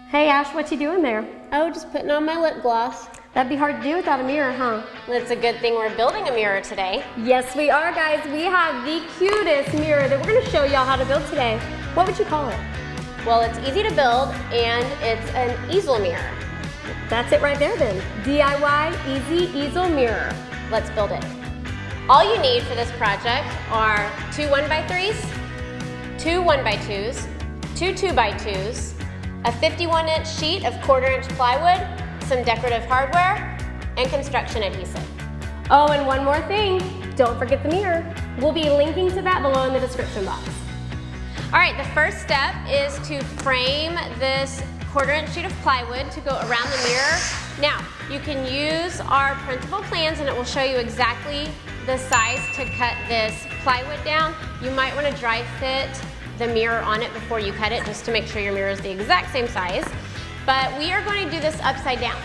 Hey Ash, what you doing there? Oh, just putting on my lip gloss. That'd be hard to do without a mirror, huh? Well, it's a good thing we're building a mirror today. Yes, we are, guys. We have the cutest mirror that we're gonna show y'all how to build today. What would you call it? Well, it's easy to build and it's an easel mirror. That's it right there then. DIY Easy Easel Mirror. Let's build it. All you need for this project are 2 1x3s, 2 1x2s, 2 2x2s, a 51-inch sheet of 1/4-inch plywood, some decorative hardware, and construction adhesive. Oh, and one more thing. Don't forget the mirror. We'll be linking to that below in the description box. All right, the first step is to frame this 1/4-inch sheet of plywood to go around the mirror. Now, you can use our printable plans and it will show you exactly the size to cut this plywood down. You might want to dry fit the mirror on it before you cut it just to make sure your mirror is the exact same size. But we are going to do this upside down.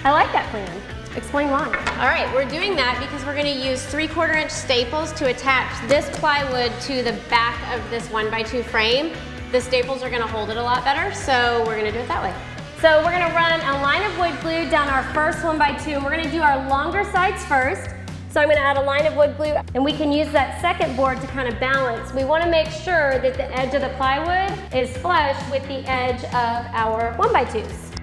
I like that plan. Explain why. All right, we're doing that because we're going to use 3/4-inch staples to attach this plywood to the back of this 1x2 frame. The staples are going to hold it a lot better, so we're going to do it that way. So we're going to run a line of wood glue down our first 1x2, and we're going to do our longer sides first. So I'm going to add a line of wood glue, and we can use that second board to kind of balance. We want to make sure that the edge of the plywood is flush with the edge of our 1x2s.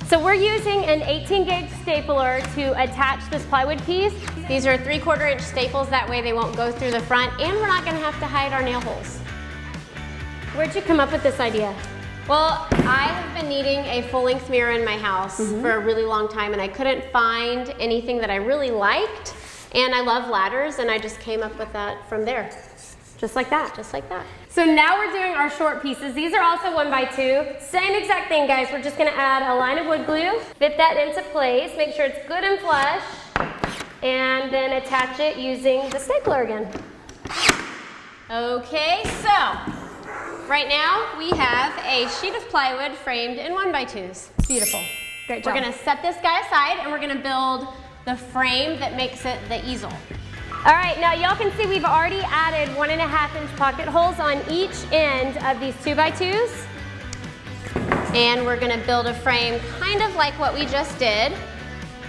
So we're using an 18-gauge stapler to attach this plywood piece. These are 3/4-inch staples, that way they won't go through the front, and we're not going to have to hide our nail holes. Where'd you come up with this idea? Well, I have been needing a full-length mirror in my house for a really long time, and I couldn't find anything that I really liked. And I love ladders, and I just came up with that from there. Just like that. Just like that. So now we're doing our short pieces. These are also 1x2. Same exact thing, guys. We're just gonna add a line of wood glue, fit that into place, make sure it's good and flush, and then attach it using the stapler again. Okay, so right now we have a sheet of plywood framed in 1x2s. It's beautiful. Great job. We're gonna set this guy aside, and we're gonna build the frame that makes it the easel. All right, now y'all can see we've already added 1.5-inch pocket holes on each end of these 2x2s. And we're gonna build a frame kind of like what we just did.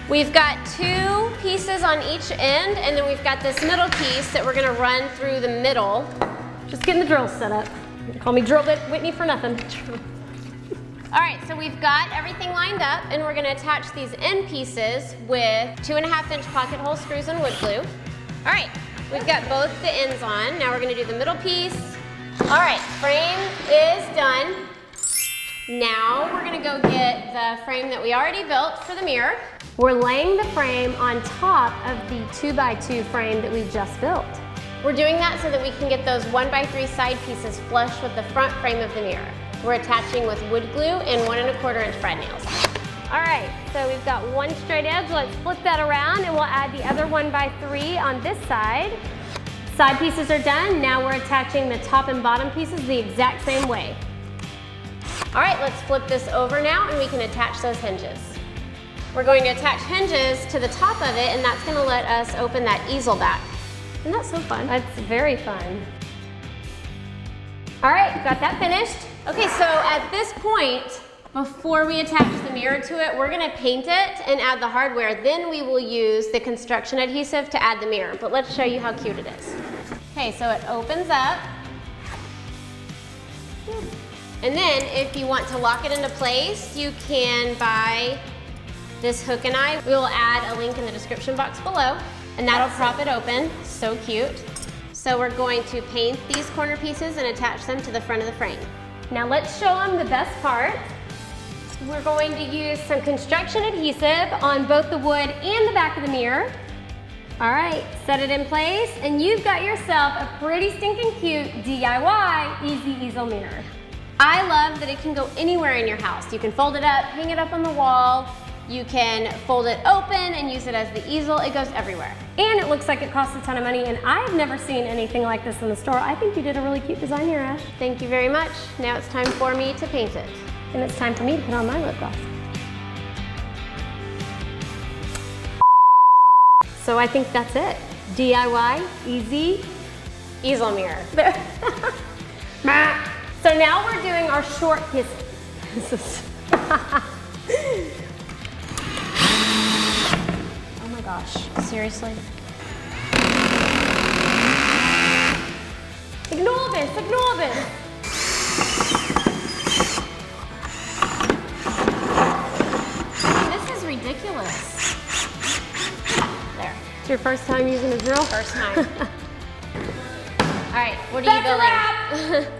We've got 2 pieces on each end, and then we've got this middle piece that we're gonna run through the middle. Just getting the drills set up. Call me Drill Bit Whitney for nothing. All right, so we've got everything lined up, and we're gonna attach these end pieces with 2.5-inch pocket hole screws and wood glue. All right, we've got both the ends on. Now we're gonna do the middle piece. All right, frame is done. Now we're gonna go get the frame that we already built for the mirror. We're laying the frame on top of the 2x2 frame that we just built. We're doing that so that we can get those 1x3 side pieces flush with the front frame of the mirror. We're attaching with wood glue and 1 1/4-inch brad nails. All right, so we've got one straight edge. Let's flip that around and we'll add the other 1x3 on this side. Side pieces are done. Now we're attaching the top and bottom pieces the exact same way. All right, let's flip this over now and we can attach those hinges. We're going to attach hinges to the top of it, and that's gonna let us open that easel back. Isn't that so fun? That's very fun. All right, got that finished. Okay, so at this point, before we attach the mirror to it, we're gonna paint it and add the hardware. Then we will use the construction adhesive to add the mirror, but let's show you how cute it is. Okay, so it opens up. And then if you want to lock it into place, you can buy this hook and eye. We will add a link in the description box below, and that'll prop it open. So cute. So we're going to paint these corner pieces and attach them to the front of the frame. Now let's show them the best part. We're going to use some construction adhesive on both the wood and the back of the mirror. All right, set it in place, and you've got yourself a pretty stinking cute DIY Easy Easel Mirror. I love that it can go anywhere in your house. You can fold it up, hang it up on the wall. You can fold it open and use it as the easel. It goes everywhere. And it looks like it costs a ton of money, and I've never seen anything like this in the store. I think you did a really cute design here, Ash. Thank you very much. Now it's time for me to paint it. And it's time for me to put on my lip gloss. So I think that's it. DIY, easy, Easel mirror. So now we're doing our short pieces. Oh my gosh, seriously? Ignore this, ignore this. This is ridiculous. There, It's your first time using a drill? first time. All right, what are That's you a building? wrap.